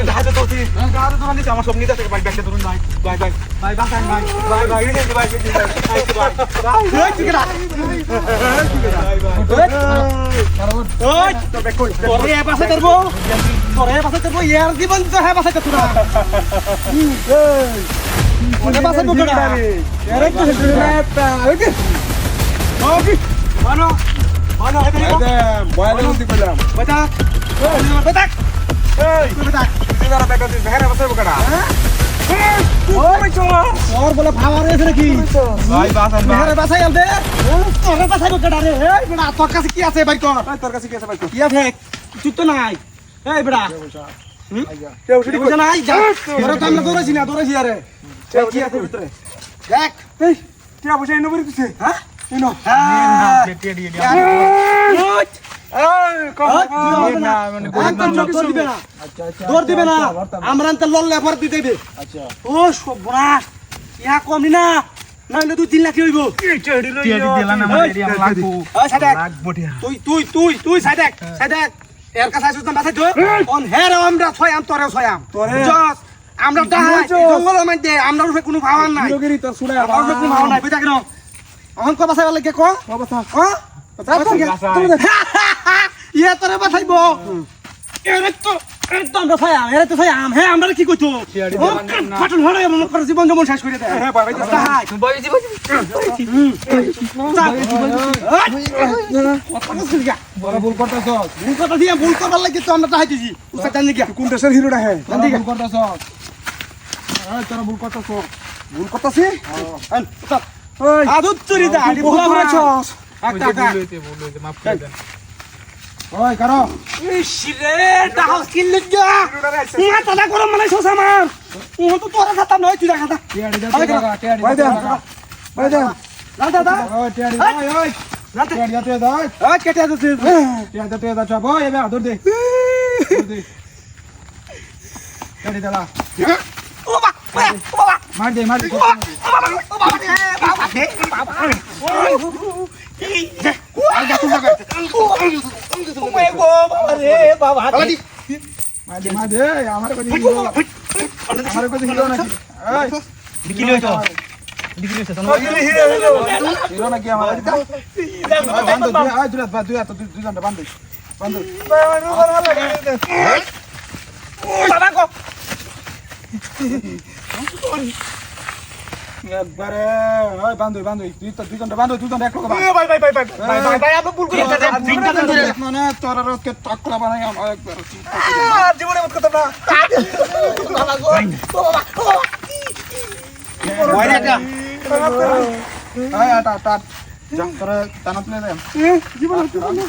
জাহাজে তো নিচে আমার সব নিতে থেকে ভাই ব্যাগটা ধরুন ভাই ভাই ভাই ভাই বাসান ভাই ভাই ভাই এই যে ভাই ওই তো ব্যাগ কই তোরে পাশে ধরবো ইয়ার জীবন তো হ্যাঁ পাশে তোরা ওরে পাশে বকড়া আরে তো হেডটা ওকে ওকে মানো মানো হেডে বয়লে উঠি কইলাম বাটা বাটা এই বাটা তুই ব্যাগ দিস বেহারে পাশে বকড়া ওই চলো ওর বলে ভাবার এসে নাকি ভাই বাসান বেহারে বাসাই আলদে তোরে বাসাই বকড়া রে এই বড়া তোর কাছে কি আছে ভাই কর তোর কাছে কি আছে ভাই কর কি আছে কিছু তো নাই এই বড়া কেউ শুনি কই নাই যা তোরা তো আমরা দৌড়াইছি আরে কি আছে ভিতরে দেখ এই কি অবস্থা এনে বলি তুই হ্যাঁ এনো হ্যাঁ টেটে দিয়ে এই কম না মানে দৌড় দিবে না আচ্ছা আচ্ছা দৌড় দিবে না আমরা তো লল্লে ভর দিতে দিবে আচ্ছা ও সবরাস ইয়া কমনি না নাইলে 2-3 লাখ হইবো টেডি দিলা না মানে এরিয়া লাগবো লাগবো তুই সাইডেক এর কাছে আসুন বাসাই তো অন হের আমরা ছয়াম তোরে জস আমরা দাহাই জঙ্গলের মধ্যে আমরা রূপে কোনো ভাওয়ার নাই হিরোগিরি তোর শুনে আমার রূপে কোনো ভাওয়ার নাই বুঝা কেন অহন কো বাসাই বলে কে কো বাসা ইয়া তোরে বাসাইবো এরে তো আমরা ছয়াম হ্যাঁ আমরা কি কইতো ফাটন হড়ে মন করে জীবন যেমন শেষ করে দেয় হ্যাঁ ভাই দাহাই বই জীবন ভুল করতেছ ভুল করবার লাগে তো আমরা চাইতেছি উস্তাদ জানি কি কোন দেশের হিরোটা হ্যাঁ ভুল করতেছ তোরা ভুল করতেছি উস্তাদ ওই আদত চুরি দা আদি ভুল করেছস ভুল হইতে মাফ করে দেন ওই কারো এই শিরে দাও কিল্লে যা না দাদা গরম মানে শোষ আমার ও তো তোরা খাতা নয় তুই খাতা টেডি ভাই দে দাদা ওই টেডি ওই রাতে টেডি যাতে দাও ওই কেটে যাচ্ছে টেডি যাতে দাও চাপ ওই এবে ধর দে টেডি দালা ও বাবা মার দে ও বাবা এই আলগা তুই লাগা রে বাবা মার দে আমার কই হিরো নাকি এই দিকিলো তো হিরো নাকি আমার বান্ধ দুই দুইজনটা বান্ধ বাবা কো একবারে ওই বান্ধব তুই তো দুইজনটা বান্ধব দুইজন এক লোক ভাই আপনি ভুল করে মানে তোর কে টাকলা বানাই আমার একবার জীবনে মত কথা না ভাই এটা আটা যা তোরা টানা তুলে দে জীবনে